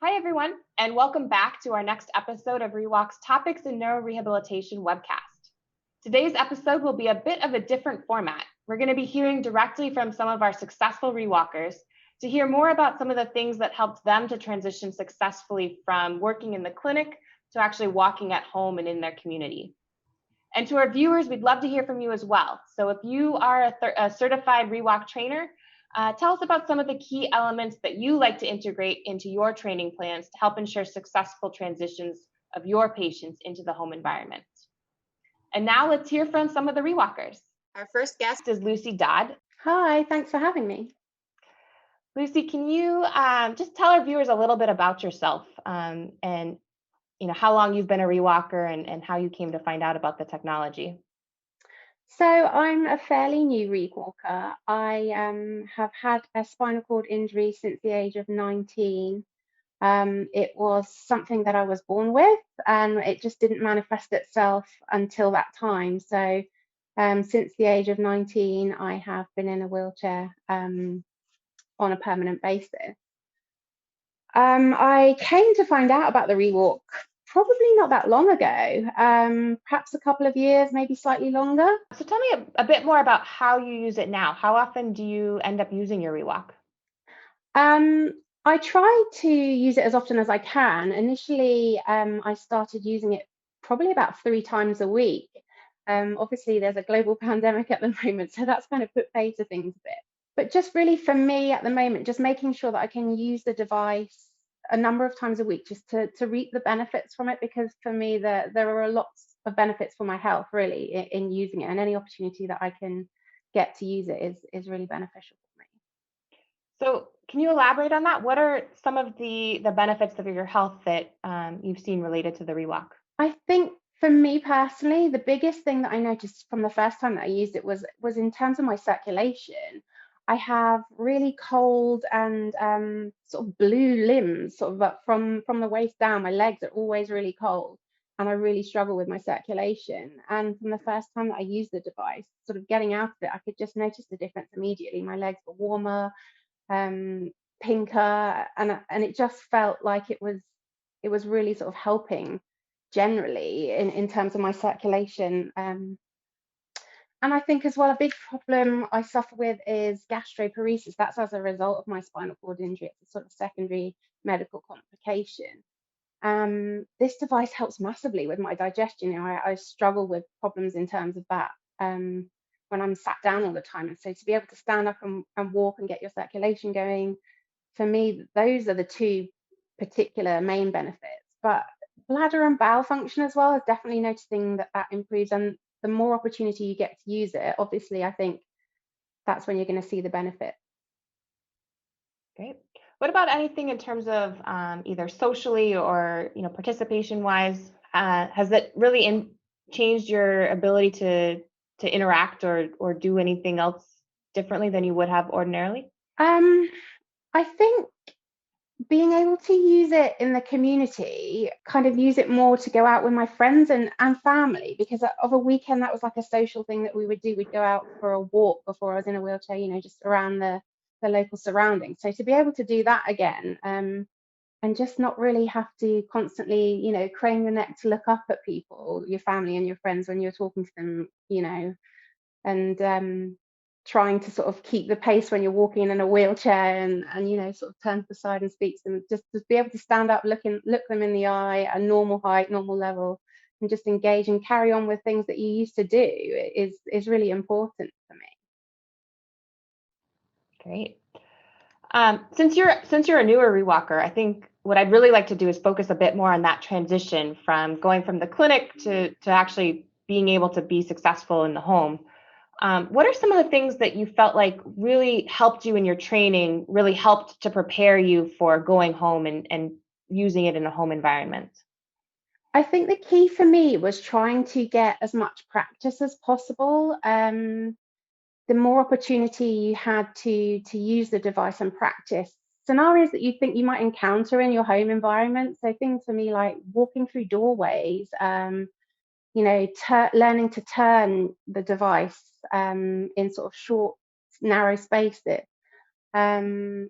Hi, everyone, and welcome back to our next episode of Rewalk's Topics in NeuroRehabilitation webcast. Today's episode will be a bit of a different format. We're going to be hearing directly from some of our successful Rewalkers to hear more about some of the things that helped them to transition successfully from working in the clinic to actually walking at home and in their community. And to our viewers, we'd love to hear from you as well. So if you are a certified Rewalk trainer, tell us about some of the key elements that you like to integrate into your training plans to help ensure successful transitions of your patients into the home environment. And now let's hear from some of the Rewalkers. Our first guest is Lucy Dodd. Hi, thanks for having me. Lucy, can you just tell our viewers a little bit about yourself and how long you've been a Rewalker and how you came to find out about the technology? So I'm a fairly new Rewalker. I have had a spinal cord injury since the age of 19. It was something that I was born with, and it just didn't manifest itself until that time. So since the age of 19, I have been in a wheelchair on a permanent basis. I came to find out about the Rewalk probably not that long ago, perhaps a couple of years, maybe slightly longer. So tell me a bit more about how you use it now. How often do you end up using your Rewalk? I try to use it as often as I can. Initially, I started using it probably about 3 times a week. Obviously, there's a global pandemic at the moment, so that's kind of put pay to things a bit. But just really for me at the moment, just making sure that I can use the device a number of times a week just to reap the benefits from it, because for me there are lots of benefits for my health really in using it, and any opportunity that I can get to use it is really beneficial for me. So can you elaborate on that? What are some of the benefits of your health that you've seen related to the Rewalk? I think for me personally, the biggest thing that I noticed from the first time that I used it was in terms of my circulation. I have really cold and sort of blue limbs, sort of from the waist down. My legs are always really cold, and I really struggle with my circulation. And from the first time that I used the device, sort of getting out of it, I could just notice the difference immediately. My legs were warmer, pinker, and it just felt like it was really sort of helping generally in terms of my circulation. And I think as well, a big problem I suffer with is gastroparesis. That's as a result of my spinal cord injury. It's a sort of secondary medical complication. This device helps massively with my digestion. I struggle with problems in terms of that when I'm sat down all the time. And so to be able to stand up and walk and get your circulation going, for me, those are the two particular main benefits. But bladder and bowel function as well is definitely noticing that improves. And the more opportunity you get to use it, obviously, I think that's when you're going to see the benefit. Great. What about anything in terms of either socially or participation wise? Has that really changed your ability to interact or do anything else differently than you would have ordinarily? Um, I think being able to use it in the community, kind of use it more to go out with my friends and family, because of a weekend that was like a social thing that we would do. We'd go out for a walk before I was in a wheelchair, just around the local surroundings. So to be able to do that again, and just not really have to constantly, crane your neck to look up at people, your family and your friends when you're talking to them, and trying to sort of keep the pace when you're walking in a wheelchair, and sort of turn to the side and speak to them, just to be able to stand up, look them in the eye at a normal height, normal level, and just engage and carry on with things that you used to do is really important for me. Great. Since you're a newer Rewalker, I think what I'd really like to do is focus a bit more on that transition from going from the clinic to actually being able to be successful in the home. What are some of the things that you felt like really helped you in your training, really helped to prepare you for going home and using it in a home environment? I think the key for me was trying to get as much practice as possible. The more opportunity you had to use the device and practice scenarios that you think you might encounter in your home environment. So things for me like walking through doorways, learning to turn the device in sort of short, narrow spaces, and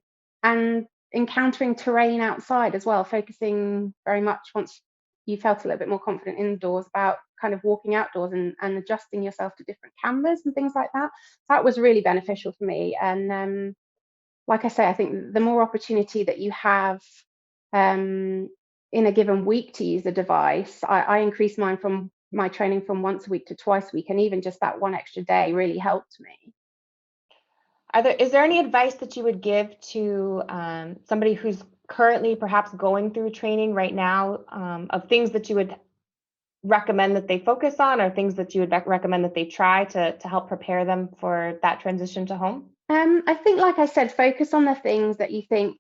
encountering terrain outside as well, focusing very much once you felt a little bit more confident indoors about kind of walking outdoors and adjusting yourself to different cameras and things like that. That was really beneficial for me. And like I say, I think the more opportunity that you have in a given week to use a device, I increased mine from my training from once a week to twice a week, and even just that one extra day really helped me. Is there any advice that you would give to somebody who's currently perhaps going through training right now, of things that you would recommend that they focus on, or things that you would recommend that they try to help prepare them for that transition to home? I think, like I said, focus on the things that you think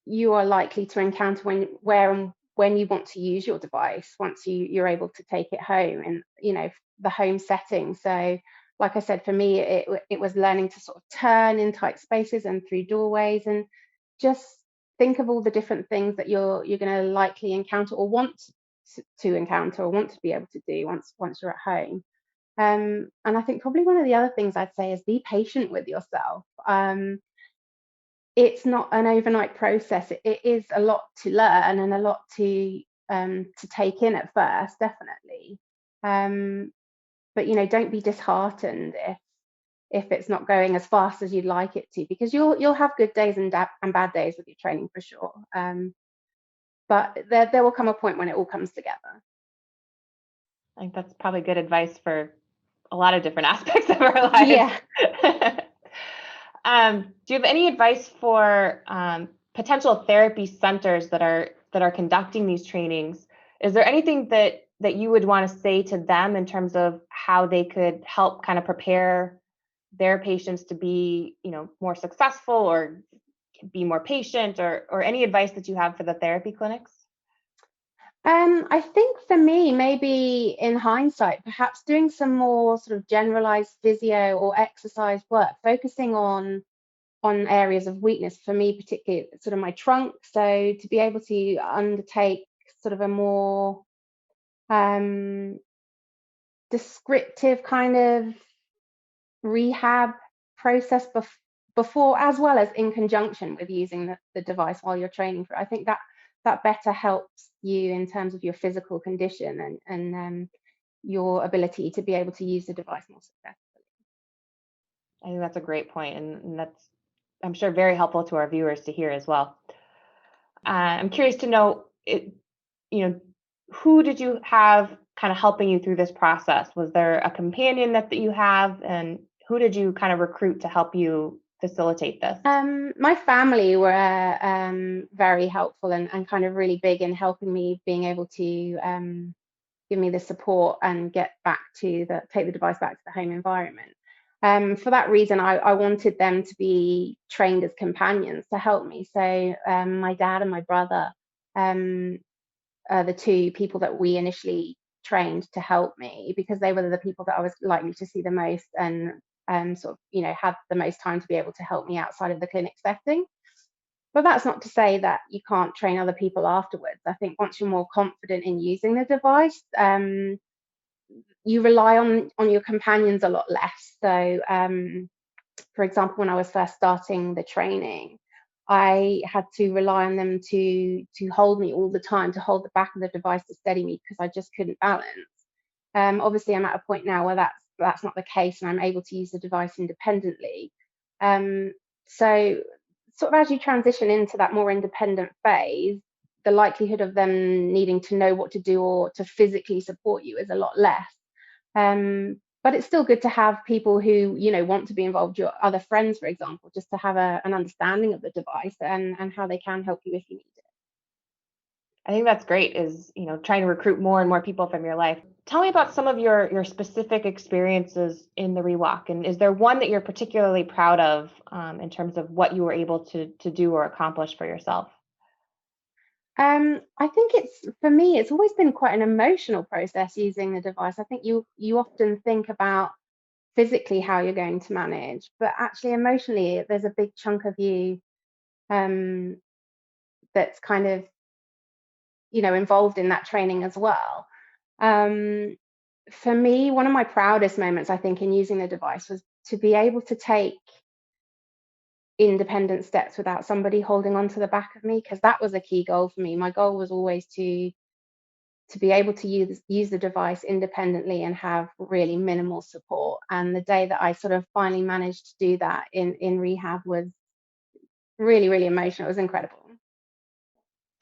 you are likely to encounter where and when you want to use your device once you're able to take it home in, the home setting. So like I said, for me, it was learning to sort of turn in tight spaces and through doorways, and just think of all the different things that you're going to likely encounter or want to encounter or want to be able to do once you're at home. And I think probably one of the other things I'd say is be patient with yourself. It's not an overnight process. It is a lot to learn and a lot to take in at first, definitely. But don't be disheartened if it's not going as fast as you'd like it to, because you'll have good days and bad days with your training for sure. But there will come a point when it all comes together. I think that's probably good advice for a lot of different aspects of our lives. Yeah. Do you have any advice for potential therapy centers that are conducting these trainings? Is there anything that you would want to say to them in terms of how they could help kind of prepare their patients to be, more successful or be more patient, or any advice that you have for the therapy clinics? I think for me, maybe in hindsight, perhaps doing some more sort of generalized physio or exercise work, focusing on areas of weakness, for me particularly sort of my trunk. So to be able to undertake sort of a more descriptive kind of rehab process before, as well as in conjunction with using the device while you're training for it. I think that better helps you in terms of your physical condition and your ability to be able to use the device more successfully. I think that's a great point, and that's, I'm sure, very helpful to our viewers to hear as well. I'm curious to know, who did you have kind of helping you through this process? Was there a companion that you have, and who did you kind of recruit to help you facilitate this? My family were very helpful and kind of really big in helping me, being able to give me the support and get back take the device back to the home environment. For that reason, I wanted them to be trained as companions to help me. So my dad and my brother are the two people that we initially trained to help me, because they were the people that I was likely to see the most and sort of, had the most time to be able to help me outside of the clinic setting. But that's not to say that you can't train other people afterwards. I think once you're more confident in using the device, you rely on your companions a lot less. So, for example, when I was first starting the training, I had to rely on them to hold me all the time, to hold the back of the device to steady me, because I just couldn't balance. Obviously, I'm at a point now where that's not the case, and I'm able to use the device independently. So, sort of as you transition into that more independent phase, the likelihood of them needing to know what to do or to physically support you is a lot less. But it's still good to have people who, want to be involved, your other friends, for example, just to have an understanding of the device and how they can help you if you need it. I think that's great, is, trying to recruit more and more people from your life. Tell me about some of your specific experiences in the Rewalk, and is there one that you're particularly proud of in terms of what you were able to do or accomplish for yourself? I think for me, it's always been quite an emotional process using the device. I think you often think about physically how you're going to manage, but actually emotionally, there's a big chunk of you that's kind of, involved in that training as well. For me, one of my proudest moments, I think, in using the device was to be able to take independent steps without somebody holding on to the back of me, because that was a key goal for me. My goal was always to be able to use the device independently and have really minimal support. And the day that I sort of finally managed to do that in rehab was really, really emotional. It was incredible.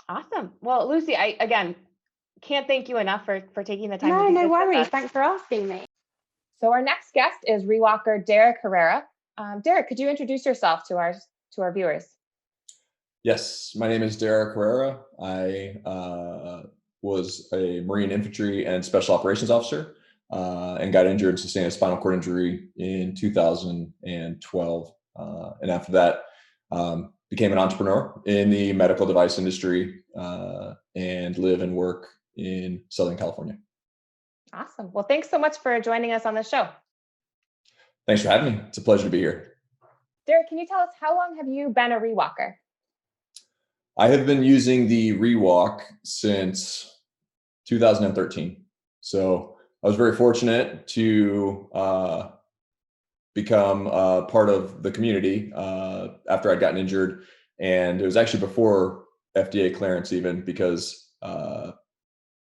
Awesome. Well, Lucy, I again can't thank you enough for taking the time to No, do no this with worries. us. Thanks for asking me. So our next guest is Rewalker Derek Herrera. Derek, could you introduce yourself to our viewers? Yes, my name is Derek Herrera. I was a Marine Infantry and Special Operations Officer and got injured and sustained a spinal cord injury in 2012. And after that, became an entrepreneur in the medical device industry and live and work in Southern California. Awesome. Well, thanks so much for joining us on the show. Thanks for having me. It's a pleasure to be here. Derek, can you tell us how long have you been a Rewalker? I have been using the Rewalk since 2013. So I was very fortunate to become part of the community after I'd gotten injured. And it was actually before FDA clearance even, because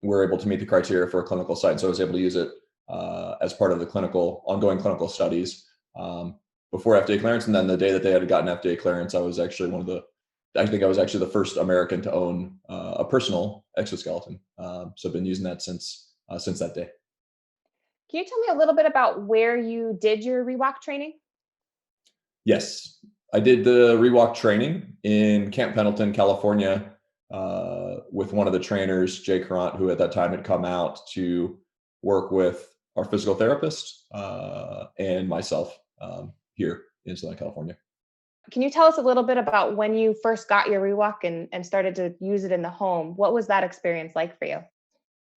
we're able to meet the criteria for a clinical site. So I was able to use it as part of the ongoing clinical studies before FDA clearance. And then the day that they had gotten FDA clearance, I was actually I think I was actually the first American to own a personal exoskeleton. So I've been using that since that day. Can you tell me a little bit about where you did your Rewalk training? Yes, I did the Rewalk training in Camp Pendleton, California, with one of the trainers, Jake Herrera, who at that time had come out to work with our physical therapist and myself here in Southern California. Can you tell us a little bit about when you first got your Rewalk and started to use it in the home? What was that experience like for you?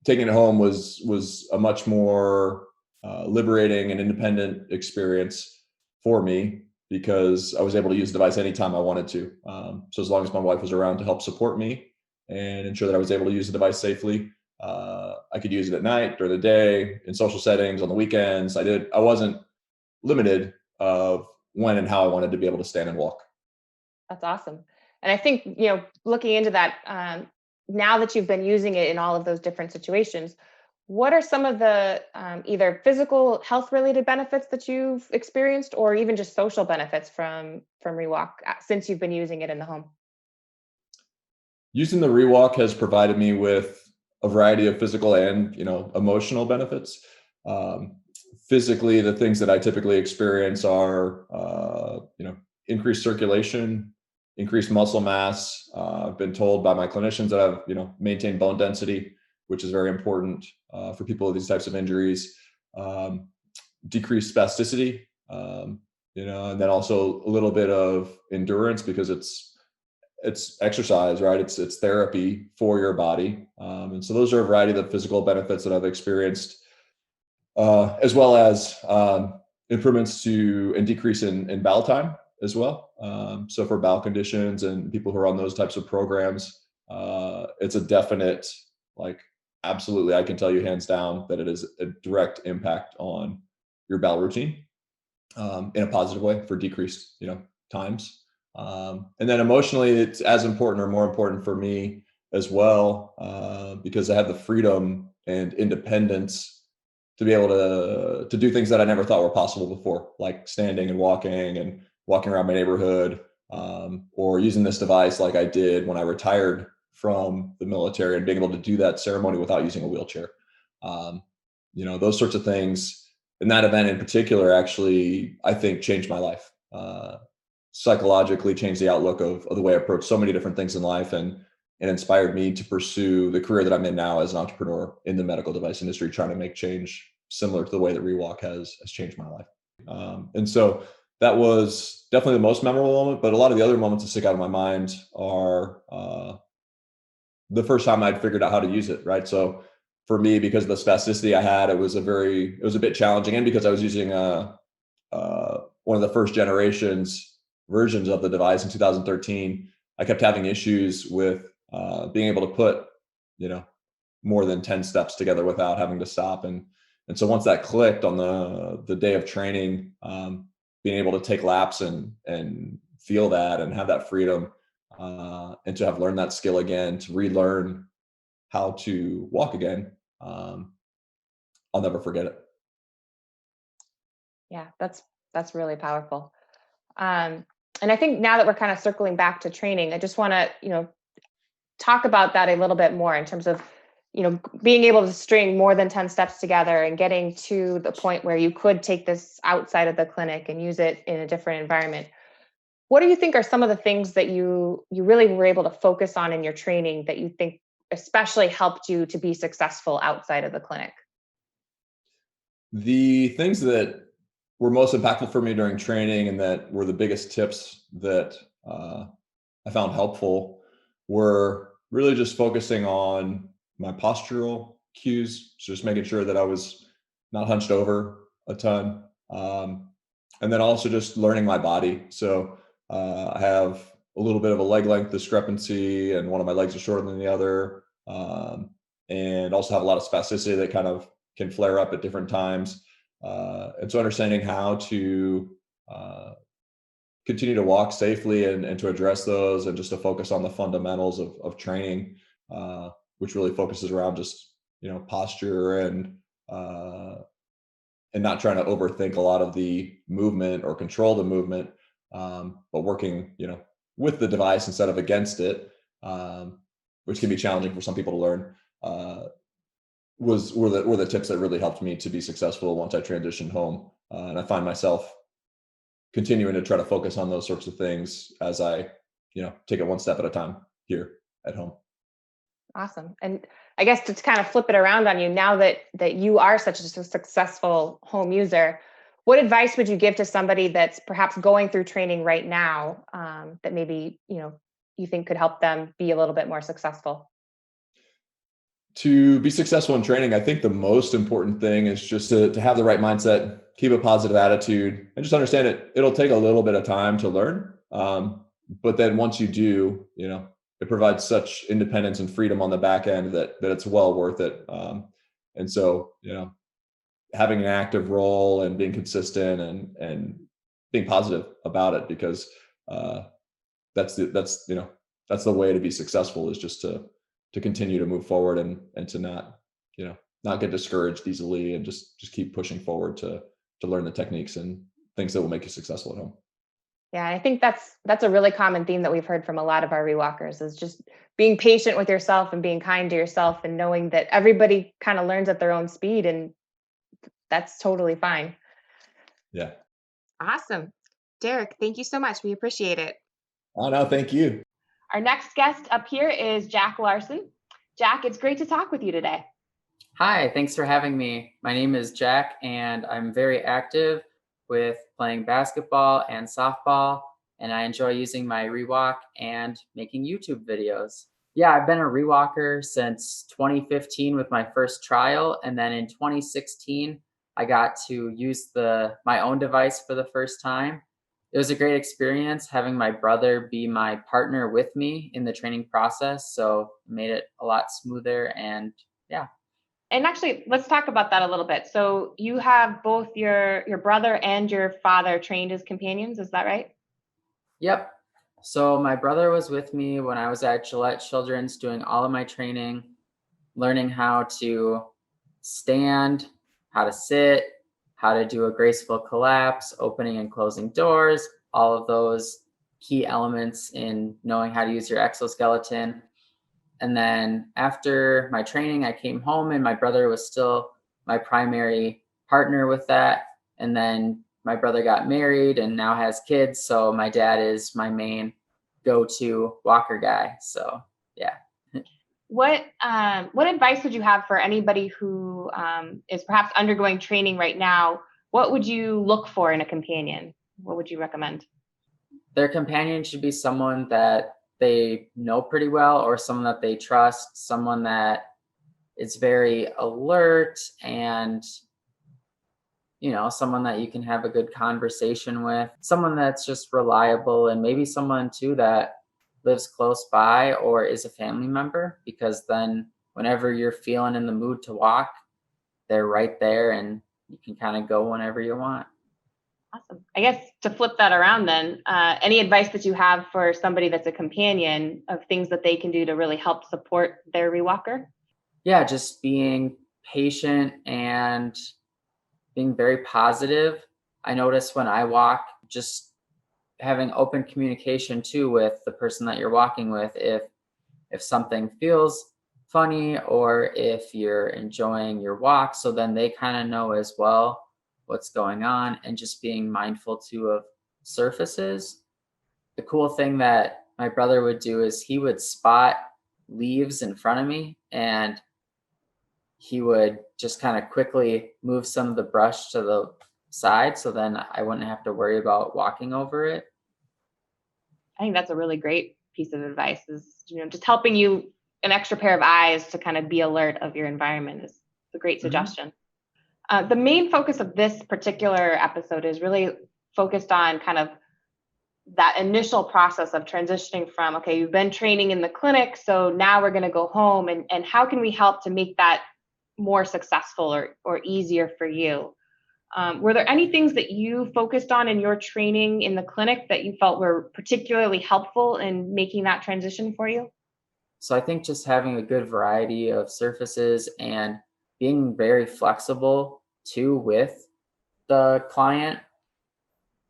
Taking it home was a much more liberating and independent experience for me, because I was able to use the device anytime I wanted to. So as long as my wife was around to help support me and ensure that I was able to use the device safely, I could use it at night, during the day, in social settings, on the weekends. I wasn't limited of when and how I wanted to be able to stand and walk. That's awesome. And I think, looking into that, now that you've been using it in all of those different situations, what are some of the either physical health related benefits that you've experienced, or even just social benefits from Rewalk since you've been using it in the home? Using the Rewalk has provided me with a variety of physical and emotional benefits. Physically, the things that I typically experience are increased circulation, increased muscle mass. I've been told by my clinicians that I've maintained bone density, which is very important for people with these types of injuries. Decreased spasticity, and then also a little bit of endurance, because it's exercise, right? It's therapy for your body. And so those are a variety of the physical benefits that I've experienced, as well as improvements and decrease in bowel time as well. So for bowel conditions and people who are on those types of programs, it's a definite, absolutely, I can tell you hands down that it is a direct impact on your bowel routine in a positive way for decreased, times. And then emotionally, it's as important or more important for me as well, because I have the freedom and independence to be able to do things that I never thought were possible before, like standing and walking around my neighborhood, or using this device like I did when I retired from the military, and being able to do that ceremony without using a wheelchair. Those sorts of things. And that event in particular, actually, I think changed my life. Psychologically changed the outlook of the way I approach so many different things in life, and inspired me to pursue the career that I'm in now as an entrepreneur in the medical device industry, trying to make change similar to the way that Rewalk has changed my life. And so that was definitely the most memorable moment, but a lot of the other moments that stick out in my mind are the first time I'd figured out how to use it, right? So for me, because of the spasticity I had, it was a bit challenging, and because I was using one of the first versions of the device in 2013, I kept having issues with being able to put, more than 10 steps together without having to stop. And so once that clicked on the day of training, being able to take laps and feel that and have that freedom, and to have learned that skill again, to relearn how to walk again, I'll never forget it. Yeah, that's really powerful. And I think now that we're kind of circling back to training, I just want to, talk about that a little bit more in terms of, being able to string more than 10 steps together and getting to the point where you could take this outside of the clinic and use it in a different environment. What do you think are some of the things that you really were able to focus on in your training that you think especially helped you to be successful outside of the clinic? The things that were most impactful for me during training and that were the biggest tips that I found helpful were really just focusing on my postural cues, so just making sure that I was not hunched over a ton, and then also just learning my body. So I have a little bit of a leg length discrepancy, and one of my legs is shorter than the other, and also have a lot of spasticity that kind of can flare up at different times. And so understanding how to continue to walk safely and to address those, and just to focus on the fundamentals of training, which really focuses around just, posture and not trying to overthink a lot of the movement or control the movement, but working, with the device instead of against it, which can be challenging for some people to learn. Were the tips that really helped me to be successful once I transitioned home. And I find myself continuing to try to focus on those sorts of things as I, take it one step at a time here at home. Awesome. And I guess to kind of flip it around on you, now that you are such a successful home user, what advice would you give to somebody that's perhaps going through training right now, that maybe, you think could help them be a little bit more successful? To be successful in training, I think the most important thing is just to have the right mindset, keep a positive attitude, and just understand it'll take a little bit of time to learn. But then once you do, it provides such independence and freedom on the back end that it's well worth it. And so, having an active role and being consistent and being positive about it, because that's the way to be successful, is just to continue to move forward and to not get discouraged easily, and just keep pushing forward to learn the techniques and things that will make you successful at home. Yeah, I think that's a really common theme that we've heard from a lot of our rewalkers, is just being patient with yourself and being kind to yourself, and knowing that everybody kind of learns at their own speed, and that's totally fine. Yeah. Awesome. Derek, thank you so much. We appreciate it. Oh, no, thank you. Our next guest up here is Jack Larson. Jack, it's great to talk with you today. Hi, thanks for having me. My name is Jack, and I'm very active with playing basketball and softball, and I enjoy using my Rewalk and making YouTube videos. Yeah, I've been a Rewalker since 2015 with my first trial, and then in 2016, I got to use my own device for the first time. It was a great experience having my brother be my partner with me in the training process, so it made it a lot smoother, and yeah. And actually, let's talk about that a little bit. So you have both your brother and your father trained as companions, is that right? Yep. So my brother was with me when I was at Gillette Children's doing all of my training, learning how to stand, how to sit, how to do a graceful collapse, opening and closing doors, all of those key elements in knowing how to use your exoskeleton. And then after my training, I came home, and my brother was still my primary partner with that. And then my brother got married and now has kids. So my dad is my main go-to walker guy. So yeah. What advice would you have for anybody who is perhaps undergoing training right now? What would you look for in a companion? What would you recommend? Their companion should be someone that they know pretty well, or someone that they trust, someone that is very alert, and someone that you can have a good conversation with, someone that's just reliable, and maybe someone too that lives close by or is a family member, because then whenever you're feeling in the mood to walk, they're right there and you can kind of go whenever you want. Awesome. I guess to flip that around then, any advice that you have for somebody that's a companion of things that they can do to really help support their Rewalker? Yeah, just being patient and being very positive. I notice when I walk, just having open communication too with the person that you're walking with. If something feels funny or if you're enjoying your walk, so then they kind of know as well what's going on, and just being mindful too of surfaces. The cool thing that my brother would do is he would spot leaves in front of me, and he would just kind of quickly move some of the brush to the side, so then I wouldn't have to worry about walking over it. I think that's a really great piece of advice, is, just helping you an extra pair of eyes to kind of be alert of your environment is a great suggestion. The main focus of this particular episode is really focused on kind of that initial process of transitioning from, okay, you've been training in the clinic, so now we're going to go home, and how can we help to make that more successful or easier for you? Were there any things that you focused on in your training in the clinic that you felt were particularly helpful in making that transition for you? So I think just having a good variety of surfaces and being very flexible too with the client,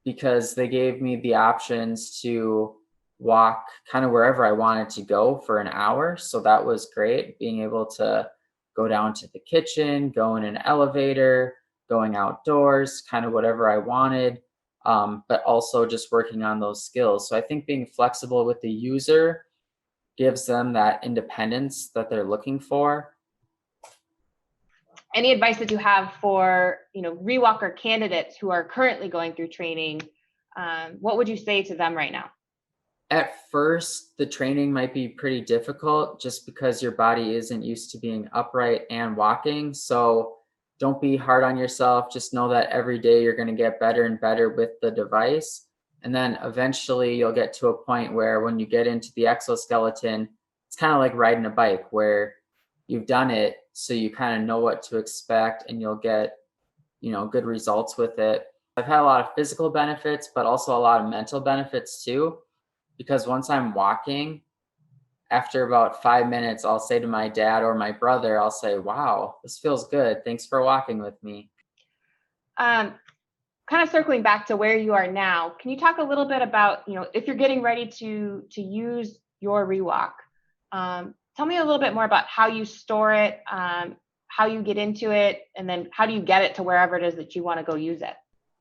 because they gave me the options to walk kind of wherever I wanted to go for an hour. So that was great, being able to go down to the kitchen, go in an elevator, going outdoors, kind of whatever I wanted, but also just working on those skills. So I think being flexible with the user gives them that independence that they're looking for. Any advice that you have for, Rewalker candidates who are currently going through training? What would you say to them right now? At first, the training might be pretty difficult just because your body isn't used to being upright and walking. So don't be hard on yourself. Just know that every day you're going to get better and better with the device. And then eventually you'll get to a point where when you get into the exoskeleton, it's kind of like riding a bike where you've done it, so you kind of know what to expect, and you'll get, good results with it. I've had a lot of physical benefits, but also a lot of mental benefits too, because once I'm walking, after about 5 minutes, I'll say to my dad or my brother, I'll say, wow, this feels good. Thanks for walking with me. Kind of circling back to where you are now, can you talk a little bit about, if you're getting ready to use your Rewalk, tell me a little bit more about how you store it, how you get into it, and then how do you get it to wherever it is that you want to go use it?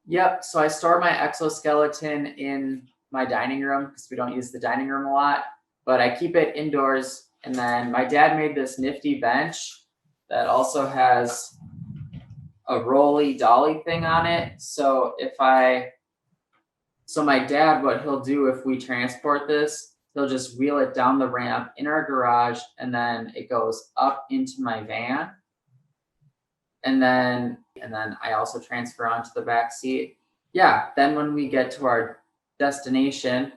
Yep. So I store my exoskeleton in my dining room because we don't use the dining room a lot, but I keep it indoors. And then my dad made this nifty bench that also has a rolly dolly thing on it. So my dad, what he'll do if we transport this, he'll just wheel it down the ramp in our garage, and then it goes up into my van. And then I also transfer onto the back seat. Yeah, then when we get to our destination,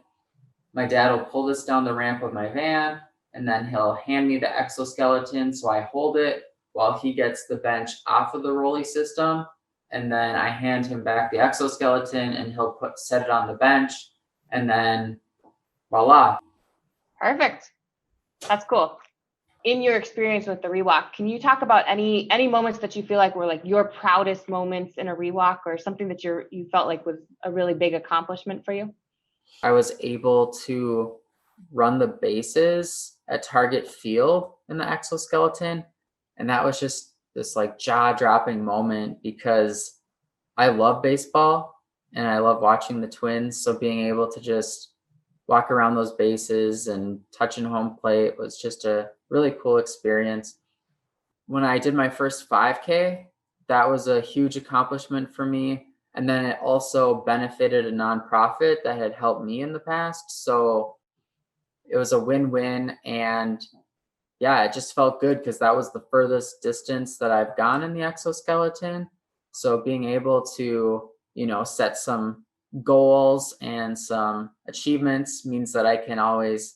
my dad will pull this down the ramp of my van, and then he'll hand me the exoskeleton, so I hold it while he gets the bench off of the rolly system, and then I hand him back the exoskeleton, and he'll set it on the bench, and then voila. Perfect. That's cool. In your experience with the Rewalk, can you talk about any moments that you feel like were like your proudest moments in a Rewalk, or something that you felt like was a really big accomplishment for you? I was able to run the bases at target field in the exoskeleton, and that was just this like jaw-dropping moment because I love baseball and I love watching the Twins. So being able to just walk around those bases and touching home plate was just a really cool experience. When I did my first 5K, that was a huge accomplishment for me. And then it also benefited a nonprofit that had helped me in the past. So it was a win-win. And yeah, it just felt good because that was the furthest distance that I've gone in the exoskeleton. So being able to, set some goals and some achievements means that I can always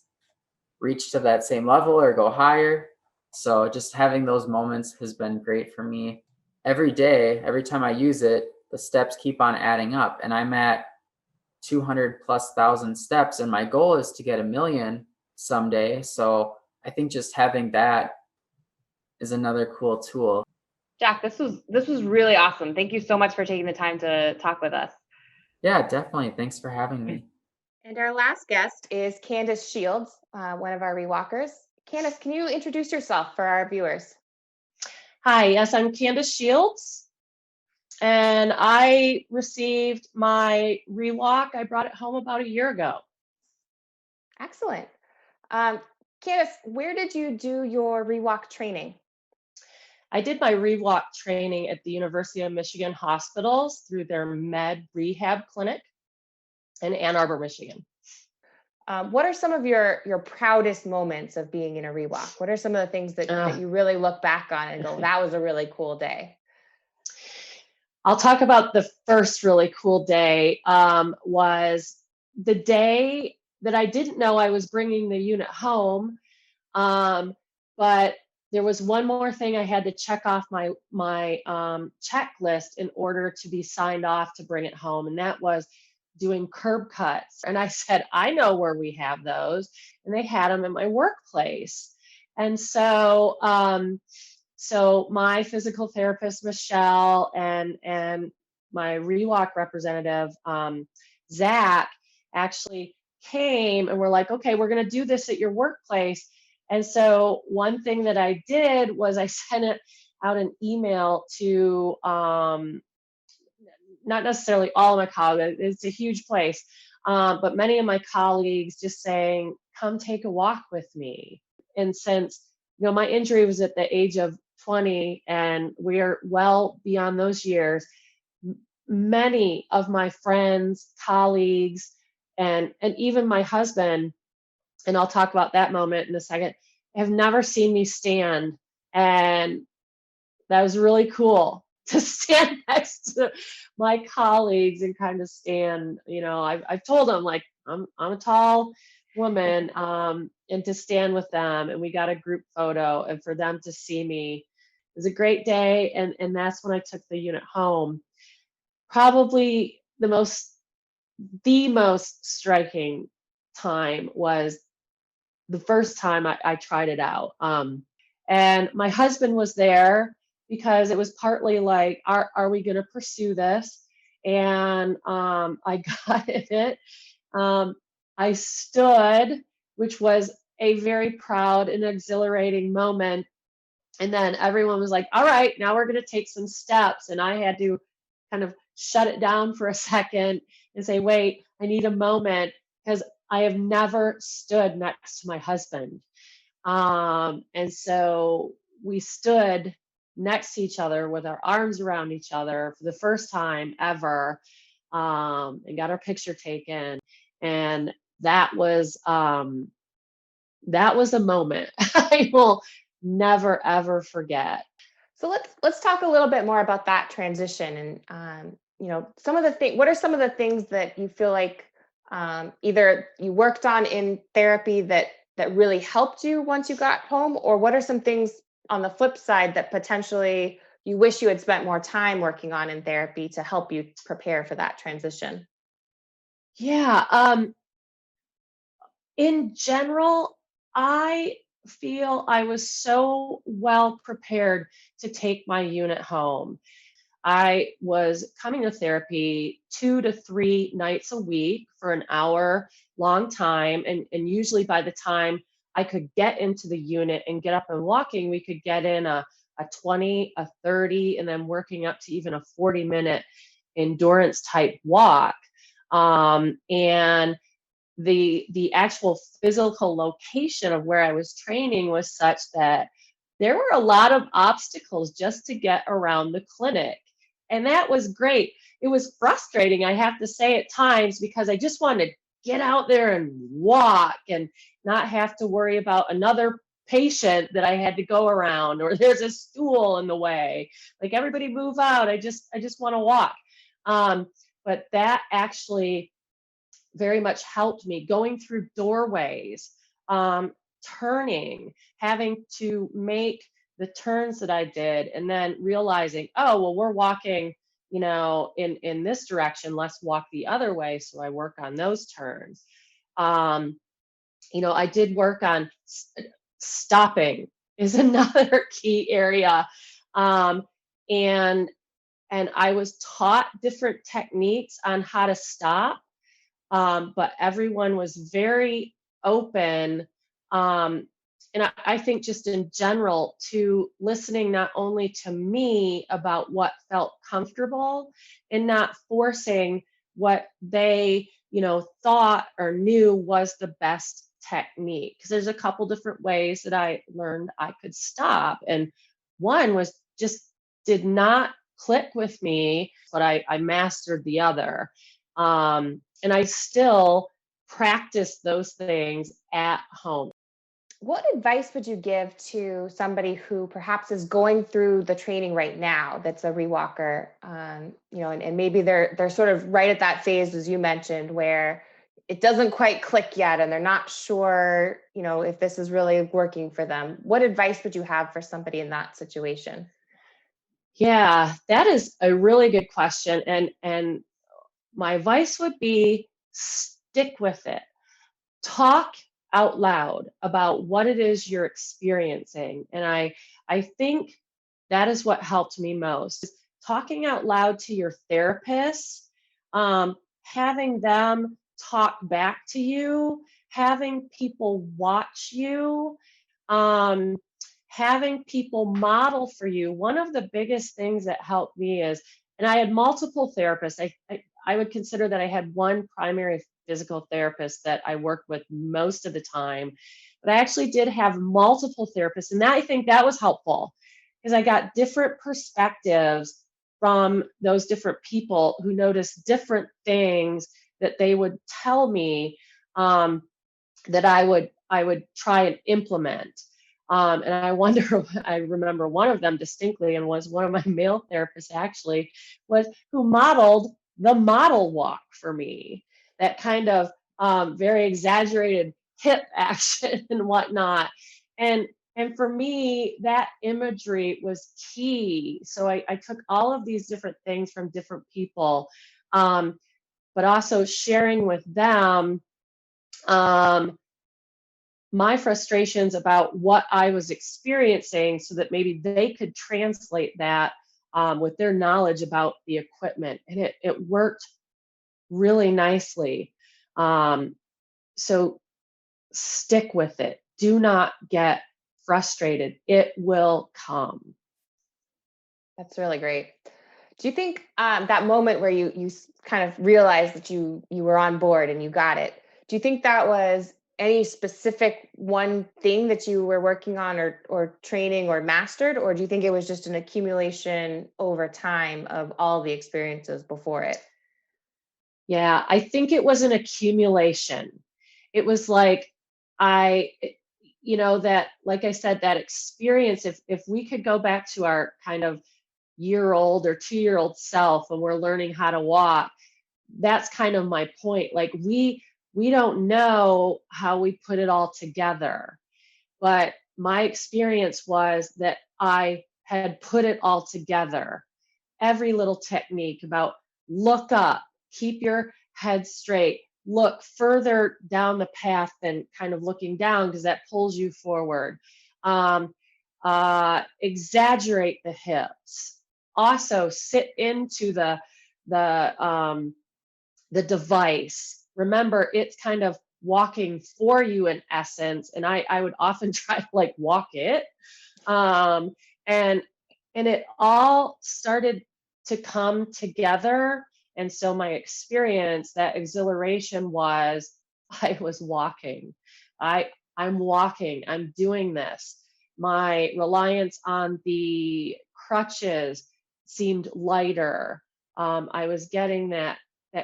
reach to that same level or go higher. So just having those moments has been great for me. Every day, every time I use it, the steps keep on adding up, and I'm at 200,000+ steps, and my goal is to get 1,000,000 someday. So I think just having that is another cool tool. Jack, this was really awesome. Thank you so much for taking the time to talk with us. Yeah, definitely. Thanks for having me. And our last guest is Candice Shields, one of our Rewalkers. Candice, can you introduce yourself for our viewers? Hi, yes, I'm Candice Shields, and I received my Rewalk. I brought it home about a year ago. Excellent. Candice, where did you do your Rewalk training? I did my Rewalk training at the University of Michigan Hospitals through their Med Rehab Clinic in Ann Arbor, Michigan. What are some of your proudest moments of being in a Rewalk? What are some of the things that you really look back on and go, that was a really cool day? I'll talk about the first really cool day. Was the day that I didn't know I was bringing the unit home, but there was one more thing I had to check off my checklist in order to be signed off to bring it home, and that was doing curb cuts. And I said, I know where we have those, and they had them in my workplace. And so so my physical therapist, Michelle, and my Rewalk representative, Zach, actually came and were like, okay, we're going to do this at your workplace. And so one thing that I did was I sent out an email to not necessarily all of my colleagues, it's a huge place, but many of my colleagues just saying, come take a walk with me. And since, you know, my injury was at the age of 20 and we're well beyond those years, many of my friends, colleagues, and even my husband, and I'll talk about that moment in a second, have never seen me stand. And that was really cool to stand next to my colleagues and kind of stand, you know, I've told them, like, I'm a tall woman, and to stand with them, and we got a group photo, and for them to see me, it was a great day. And that's when I took the unit home. Probably the most striking time was the first time I tried it out. And my husband was there because it was partly like, are we going to pursue this? And I got in it. I stood, which was a very proud and exhilarating moment. And then everyone was like, all right, now we're going to take some steps. And I had to kind of shut it down for a second and say, wait, I need a moment, because I have never stood next to my husband. And so we stood next to each other with our arms around each other for the first time ever, and got our picture taken. And that was a moment I will never ever forget. So let's talk a little bit more about that transition, and you know, what are some of the things that you feel like either you worked on in therapy that really helped you once you got home, or what are some things on the flip side that potentially you wish you had spent more time working on in therapy to help you prepare for that transition? Yeah. In general, I feel I was so well prepared to take my unit home. I was coming to therapy 2 to 3 nights a week for an hour long time. And usually by the time I could get into the unit and get up and walking, we could get in a 20, a 30, and then working up to even a 40-minute endurance type walk. And the actual physical location of where I was training was such that there were a lot of obstacles just to get around the clinic. And that was great. It was frustrating, I have to say, at times, because I just wanted to get out there and walk and not have to worry about another patient that I had to go around, or there's a stool in the way. Like, everybody move out. I just want to walk. But that actually very much helped me going through doorways, turning, having to make the turns that I did, and then realizing, oh, well, we're walking, in this direction, let's walk the other way. So I work on those turns. I did work on stopping is another key area. And I was taught different techniques on how to stop, but everyone was very open. And I think just in general to listening not only to me about what felt comfortable and not forcing what they, thought or knew was the best technique. Because there's a couple different ways that I learned I could stop. And one was just did not click with me, but I mastered the other. And I still practice those things at home. What advice would you give to somebody who perhaps is going through the training right now that's a Rewalker, and maybe they're sort of right at that phase, as you mentioned, where it doesn't quite click yet and they're not sure, if this is really working for them? What advice would you have for somebody in that situation? Yeah, that is a really good question. And my advice would be stick with it. Talk out loud about what it is you're experiencing. And I think that is what helped me most. Talking out loud to your therapist, having them talk back to you, having people watch you, having people model for you. One of the biggest things that helped me is, and I had multiple therapists. I would consider that I had one primary physical therapist that I worked with most of the time, but I actually did have multiple therapists. And I think that was helpful because I got different perspectives from those different people who noticed different things that they would tell me that I would try and implement. And I remember one of them distinctly, and was one of my male therapists actually, who modeled the model walk for me, that kind of very exaggerated hip action and whatnot. And for me, that imagery was key. So I took all of these different things from different people, but also sharing with them my frustrations about what I was experiencing so that maybe they could translate that with their knowledge about the equipment. And it worked really nicely. So stick with it. Do not get frustrated. It will come. That's really great. Do you think that moment where you kind of realized that you were on board and you got it, do you think that was any specific one thing that you were working on or training or mastered, or do you think it was just an accumulation over time of all the experiences before it? Yeah, I think it was an accumulation. It was like that, like I said, that experience, if we could go back to our kind of year-old or 2-year-old self when we're learning how to walk, that's kind of my point. Like we don't know how we put it all together, but my experience was that I had put it all together. Every little technique about look up, keep your head straight, look further down the path than kind of looking down because that pulls you forward. Exaggerate the hips. Also sit into the device. Remember, it's kind of walking for you in essence. And I would often try to like walk it. And it all started to come together. And so my experience, that exhilaration was, I was walking. I'm walking, I'm doing this. My reliance on the crutches seemed lighter. I was getting that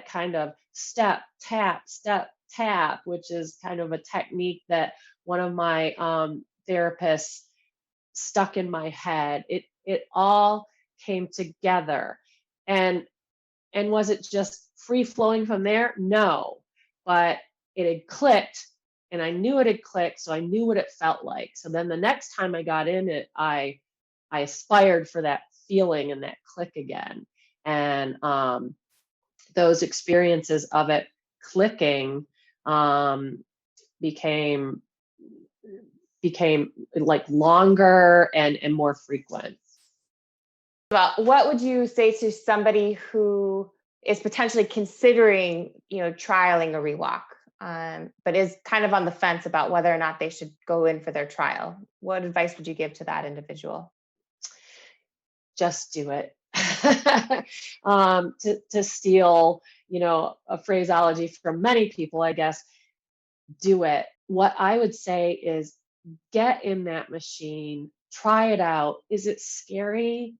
kind of step, tap, which is kind of a technique that one of my therapists stuck in my head. It all came together. And was it just free flowing from there? No, but it had clicked and I knew it had clicked. So I knew what it felt like. So then the next time I got in it, I aspired for that feeling and that click again. And those experiences of it clicking became like longer and more frequent. Well, what would you say to somebody who is potentially considering, trialing a Rewalk, but is kind of on the fence about whether or not they should go in for their trial? What advice would you give to that individual? Just do it. To steal, a phraseology from many people, I guess, do it. What I would say is get in that machine, try it out. Is it scary?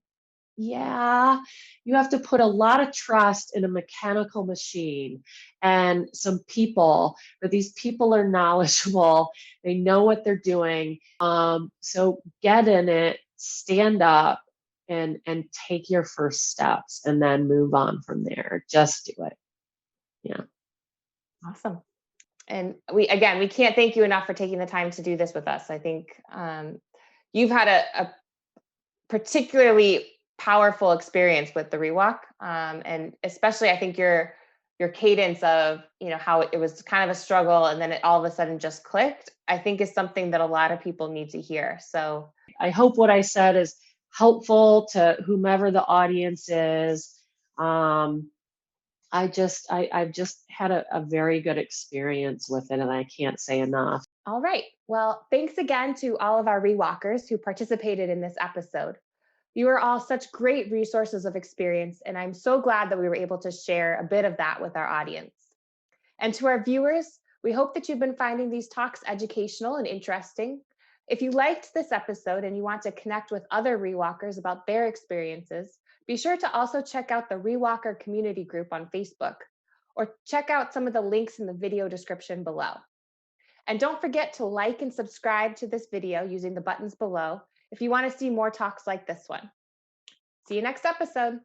Yeah, you have to put a lot of trust in a mechanical machine and some people, but these people are knowledgeable. They know what they're doing. So get in it, stand up, and take your first steps, and then move on from there. Just do it. Yeah. Awesome. And we can't thank you enough for taking the time to do this with us. I think you've had a particularly powerful experience with the Rewalk, and especially I think your cadence of how it was kind of a struggle and then it all of a sudden just clicked, I think is something that a lot of people need to hear. So I hope what I said is helpful to whomever the audience is. I've just had a very good experience with it, and I can't say enough. All right. Well, thanks again to all of our Rewalkers who participated in this episode. You are all such great resources of experience, and I'm so glad that we were able to share a bit of that with our audience. And to our viewers, we hope that you've been finding these talks educational and interesting. If you liked this episode and you want to connect with other Rewalkers about their experiences, be sure to also check out the Rewalker community group on Facebook, or check out some of the links in the video description below. And don't forget to like and subscribe to this video using the buttons below if you want to see more talks like this one. See you next episode.